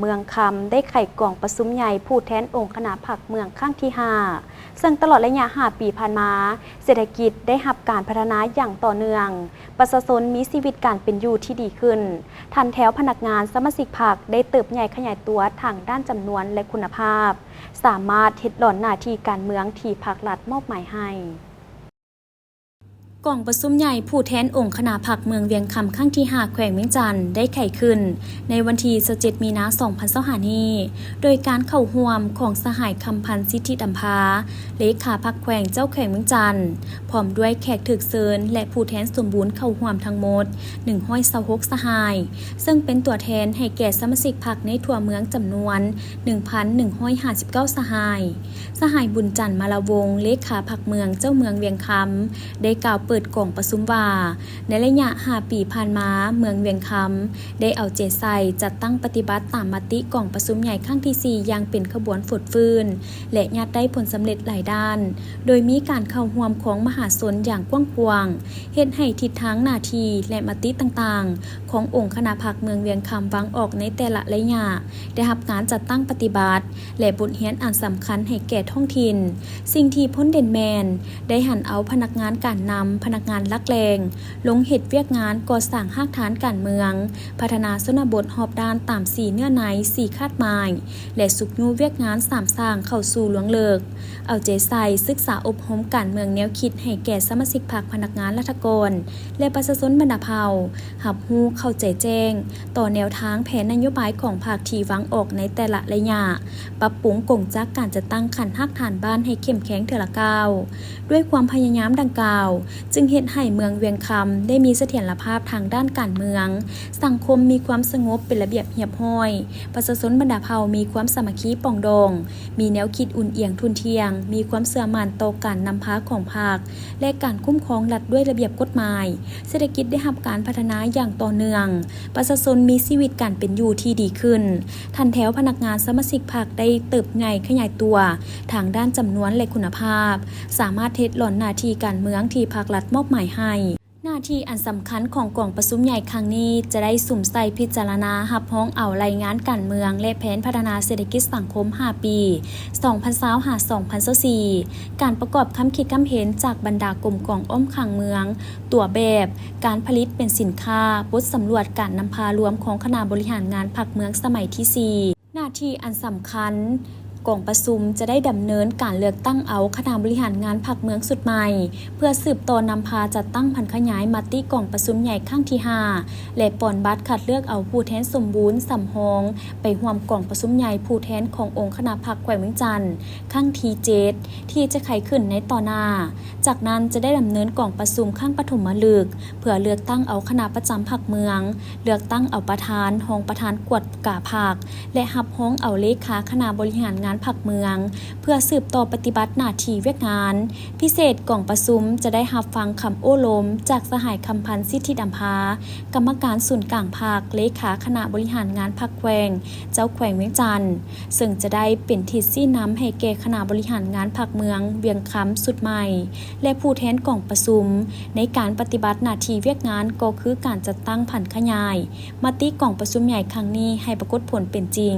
เมืองคำได้ไข่กล่องประสุมใหญ่ผู้แทนองค์คณะผักเมืองข้างที่5ซึ่งตลอดระยะ5 ปีผ่านมาเศรษฐกิจได้รับการพัฒนาอย่างต่อเนื่องประชาชนมีชีวิตการเป็นอยู่ที่ดีขึ้นทันแถวพนักงานสมาชิกพรรคได้เติบใหญ่ขยายตัวทางด้านจำนวนและคุณภาพสามารถเฮ็ดหล่อนหน้าที่การเมืองที่ภาครัฐมอบหมายให้กล่องประชุมใหญ่ผู้แทนองค์คณะผักเมืองเวียงคำข้างที่5แขวงเวียงจันทร์ได้ไขขึ้นในวันที่17 มีนาคม 2025 นี้โดยการเข้าร่วมของสหายคำพันธ์สิทธิดำพาเลขาพรรคแขวงเจ้าแขวงเวียงจันทร์พร้อมด้วยแขกถึกเชิญและผู้แทนสมบูรณ์เข้าร่วมทั้งหมด126สหายซึ่งเป็นตัวแทนให้แก่สมาชิกพรรคในทั่วเมืองจำนวน 1,159 สหายบุญจันทร์มาลาวงศ์เลขาพรรคเมืองเจ้าเมืองเวียงคำได้กล่าวเปิดกล่องประชุมว่าในระยะ5 ปีผ่านมาเมืองเวียงคำได้เอาใจใส่จัดตั้งปฏิบัติตามมติกล่องประชุมใหญ่ครั้งที่4อย่างเป็นขบวนฝดฟื้นและญาติได้ผลสำเร็จหลายด้านโดยมีการเข้าร่วมของมหาชนอย่างกว้างขวางเฮ็ดให้ทิศทางหน้าที่และมติต่างๆขององค์คณะพรรคเมืองเวียงคำวางออกในแต่ละระยะได้รับการจัดตั้งปฏิบัติและบทเรียนอันสำคัญให้แก่ท้องถิ่นสิ่งที่พ้นเด่นแมนได้หันเอาพนักงานการนำพนักงานลักแรงลงเฮ็ดเวียกงานก่อสร้างรากฐานการเมืองพัฒนาชนบทหอบด้านตาม4เนื้อใน4คาดหมายและสุกยูเวียกงาน3สร้างเข้าสู่หลวงเลิกเอาใจใส่ศึกษาอบรมการเมืองแนวคิดให้แก่สมาชิกพรรคพนักงานรัฐกรและประชาชนบรรดาเผ่ารับรู้เข้าใจแจ้งต่อแนวทางแผนนโยบายของพรรคที่วางออกในแต่ละระยะปรับปรุงกงจักการจะตั้งขันรากฐานบ้านให้เข้มแข็งเทอละก้าวด้วยความพยายามดังกล่าวจึงเฮ็ดให้เมืองเวียงคำได้มีเสถียรภาพทางด้านการเมืองสังคมมีความสงบเป็นระเบียบเรียบร้อยประชาชนบรรดาเผ่ามีความสามัคคีปรองดองมีแนวคิดอุ่นเอียงทุนเทียงมีความเชื่อมั่นต่อการนำพาของพรรคและการคุ้มครองรัฐด้วยระเบียบกฎหมายเศรษฐกิจได้รับการพัฒนาอย่างต่อเนื่องประชาชนมีชีวิตการเป็นอยู่ที่ดีขึ้นทันแถวพนักงานสมาชิกพรรคได้เติบใหญ่ขยายตัวทางด้านจำนวนและคุณภาพสามารถเฮ็ดหล่อนหน้าที่การเมืองที่ภาครัฐมอบหมายให้หน้าที่อันสำคัญของกล่องประชุมใหญ่ครั้งนี้จะได้สุ่มใส่พิจารณารับพ้องเอารายงานการเมืองและแผนพัฒนาเศรษฐกิจสังคม5 ปี 2020-2024 การประกอบคำคิดคำเห็นจากบรรดากลุ่มกองอ้อมขังเมืองตัวแบบการผลิตเป็นสินค้าบทสำรวจการนำพารวมของคณะบริหารงานพรรคเมืองสมัยที่ 4 หน้าที่อันสำคัญกองประชุมจะได้ดำเนินการเลือกตั้งเอาคณะบริหารงานพรรคเมืองสุดใหม่เพื่อสืบต่อนำพาจัดตั้งพันขยายมติกองประชุมใหญ่ครั้งที่5และปอนบัตรคัดเลือกเอาผู้แทนสมบูรณ์สำรองไปร่วมกองประชุมใหญ่ผู้แทนขององค์คณะพรรคแขวงเวียงจันทร์ครั้งที่7ที่จะไขขึ้นในต่อหน้าจากนั้นจะได้ดำเนินกองประชุมครั้งปฐมฤกษ์เพื่อเลือกตั้งเอาคณะประจำพรรคเมืองเลือกตั้งเอาประธานรองประธานกวดกาพรรคและรับรองเอาเลขาคณะบริหารงานพรรคเมืองเพื่อสืบต่อปฏิบัติหน้าที่เวียกงานพิเศษกล่องประชุมจะได้รับฟังคำโอ้ลมจากสหายคำพันธ์สิทธิดำพากรรมการศูนย์กลางพรรคเลขาคณะบริหารงานพรรคแขวงเจ้าแขวงเวียงจันทร์ซึ่งจะได้เป็นทิศชี้นำให้แก่คณะบริหารงานพรรคเมืองเวียงคำสุดใหม่และผู้แทนกล่องประชุมในการปฏิบัติหน้าที่เวียกงานก็คือการจัดตั้งผันขยายมติกล่องประชุมใหญ่ครั้งนี้ให้ปรากฏผลเป็นจริง